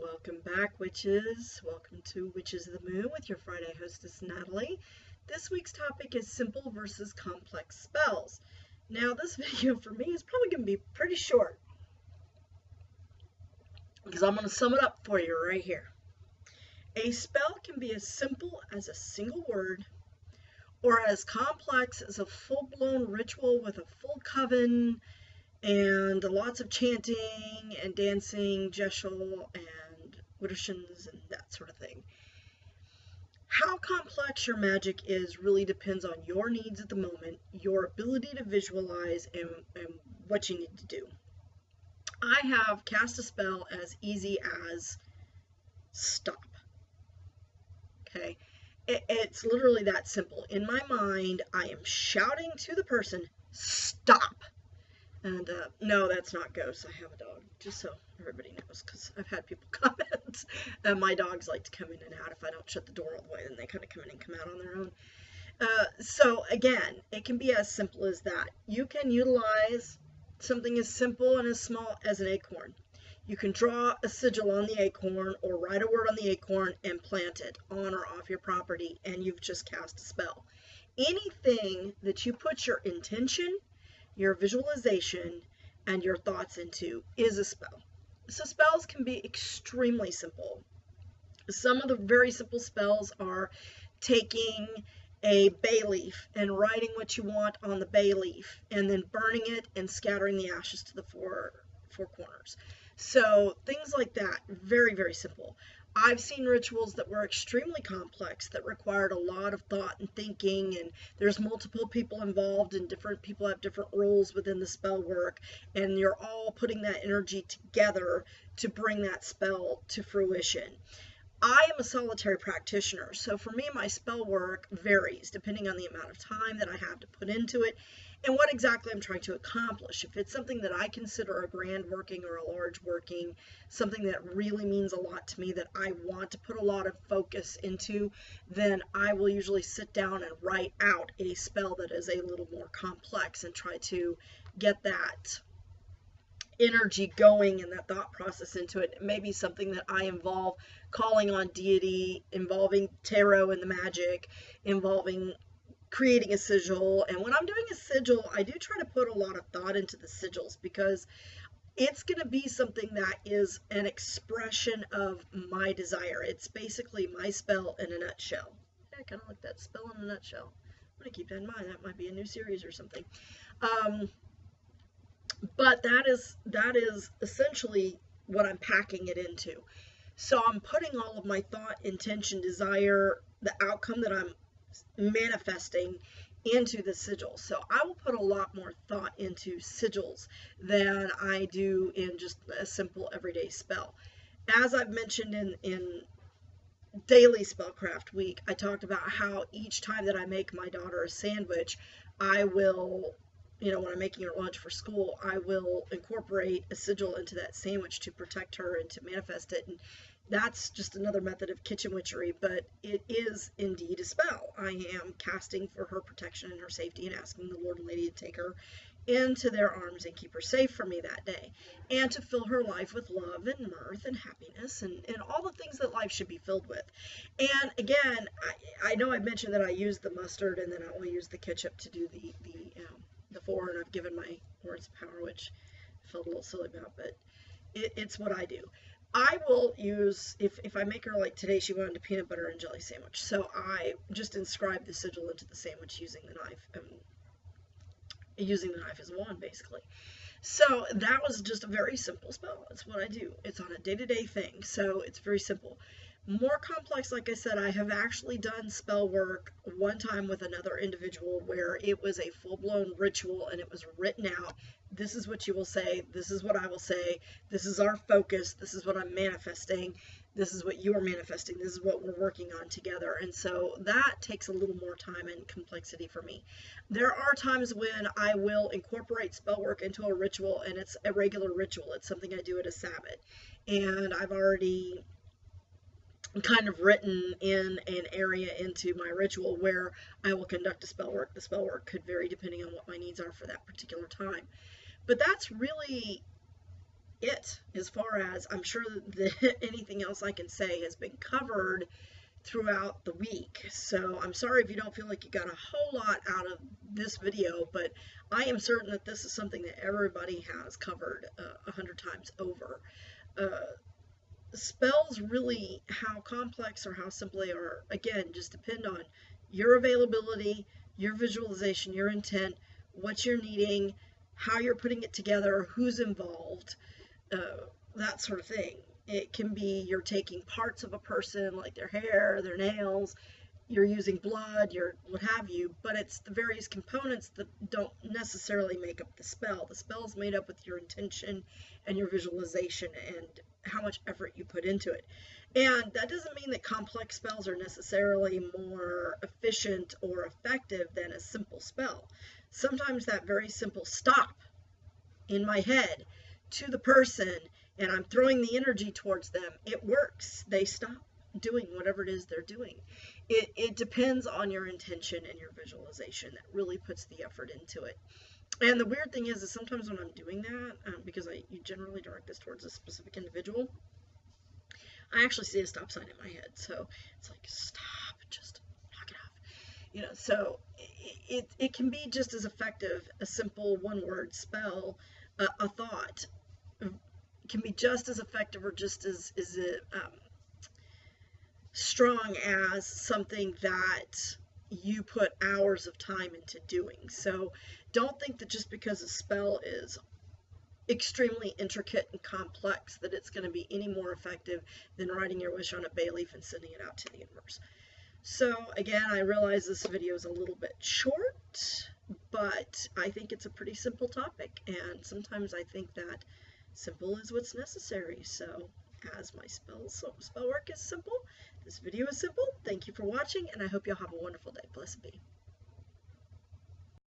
Welcome back, witches. Welcome to Witches of the Moon with your Friday hostess, Natalie. This week's topic is simple versus complex spells. Now, this video for me is probably going to be pretty short because I'm going to sum it up for you right here. A spell can be as simple as a single word or as complex as a full-blown ritual with a full coven and lots of chanting and dancing, jeshul and widdershins and that sort of thing. How complex your magic is really depends on your needs at the moment, your ability to visualize, and what you need to do. I have cast a spell as easy as stop. Okay? It's literally that simple. In my mind, I am shouting to the person, stop. And no, that's not ghosts. I have a dog, just so everybody knows, because I've had people comment. My dogs like to come in and out. If I don't shut the door all the way, then they kind of come in and come out on their own. So again, it can be as simple as that. You can utilize something as simple and as small as an acorn. You can draw a sigil on the acorn or write a word on the acorn and plant it on or off your property, and you've just cast a spell. Anything that you put your intention, your visualization, and your thoughts into is a spell. So spells can be extremely simple. Some of the very simple spells are taking a bay leaf and writing what you want on the bay leaf and then burning it and scattering the ashes to the four corners. So things like that, very, very simple. I've seen rituals that were extremely complex that required a lot of thought and thinking, and there's multiple people involved and different people have different roles within the spell work, and you're all putting that energy together to bring that spell to fruition. I am a solitary practitioner, so for me my spell work varies depending on the amount of time that I have to put into it and what exactly I'm trying to accomplish. If it's something that I consider a grand working or a large working, something that really means a lot to me that I want to put a lot of focus into, then I will usually sit down and write out a spell that is a little more complex and try to get that energy going and that thought process into it. It may be something that I involve calling on deity, involving tarot and the magic, involving creating a sigil. And when I'm doing a sigil, I do try to put a lot of thought into the sigils because it's going to be something that is an expression of my desire. It's basically my spell in a nutshell. I kind of like that, spell in a nutshell. I'm going to keep that in mind. That might be a new series or something. But that is essentially what I'm packing it into. So I'm putting all of my thought, intention, desire, the outcome that I'm manifesting into the sigil. So I will put a lot more thought into sigils than I do in just a simple everyday spell. As I've mentioned in daily spellcraft week, I talked about how each time that I make my daughter a sandwich, I will, when I'm making her lunch for school, I will incorporate a sigil into that sandwich to protect her and to manifest it. And that's just another method of kitchen witchery, but it is indeed a spell. I am casting for her protection and her safety and asking the Lord and Lady to take her into their arms and keep her safe from me that day, and to fill her life with love and mirth and happiness and all the things that life should be filled with. And again, I know I mentioned that I use the mustard and then I will use the ketchup to do the four, and I've given my words of power, which I felt a little silly about, but it's what I do. I will use, if I make her, like today she wanted a peanut butter and jelly sandwich, so I just inscribe the sigil into the sandwich using the knife, as a wand basically. So that was just a very simple spell. It's what I do. It's on a day-to-day thing, so it's very simple. More complex, like I said, I have actually done spell work one time with another individual where it was a full-blown ritual and it was written out. This is what you will say. This is what I will say. This is our focus. This is what I'm manifesting. This is what you are manifesting. This is what we're working on together. And so that takes a little more time and complexity for me. There are times when I will incorporate spell work into a ritual and it's a regular ritual. It's something I do at a Sabbath. And I've already kind of written in an area into my ritual where I will conduct a spell work. The spell work could vary depending on what my needs are for that particular time. But that's really it, as far as I'm sure that anything else I can say has been covered throughout the week. So I'm sorry if you don't feel like you got a whole lot out of this video, but I am certain that this is something that everybody has covered 100 times over. Spells really, how complex or how simple they are, again, just depend on your availability, your visualization, your intent, what you're needing, how you're putting it together, who's involved, that sort of thing. It can be you're taking parts of a person, like their hair, their nails, you're using blood, you're what have you, but it's the various components that don't necessarily make up the spell. The spell is made up with your intention and your visualization and how much effort you put into it. And that doesn't mean that complex spells are necessarily more efficient or effective than a simple spell. Sometimes that very simple stop in my head to the person and I'm throwing the energy towards them, it works. They stop doing whatever it is they're doing. It depends on your intention and your visualization that really puts the effort into it. And the weird thing is sometimes when I'm doing that, because you generally direct this towards a specific individual, I actually see a stop sign in my head. So it's like, stop, just knock it off. So it can be just as effective, a simple one-word spell, a thought, can be just as effective or just as strong as something that you put hours of time into doing. So don't think that just because a spell is extremely intricate and complex that it's going to be any more effective than writing your wish on a bay leaf and sending it out to the universe. So again, I realize this video is a little bit short, but I think it's a pretty simple topic, and sometimes I think that simple is what's necessary. So as my spell work is simple, this video is simple. Thank you for watching, and I hope you'll have a wonderful day. Blessed be.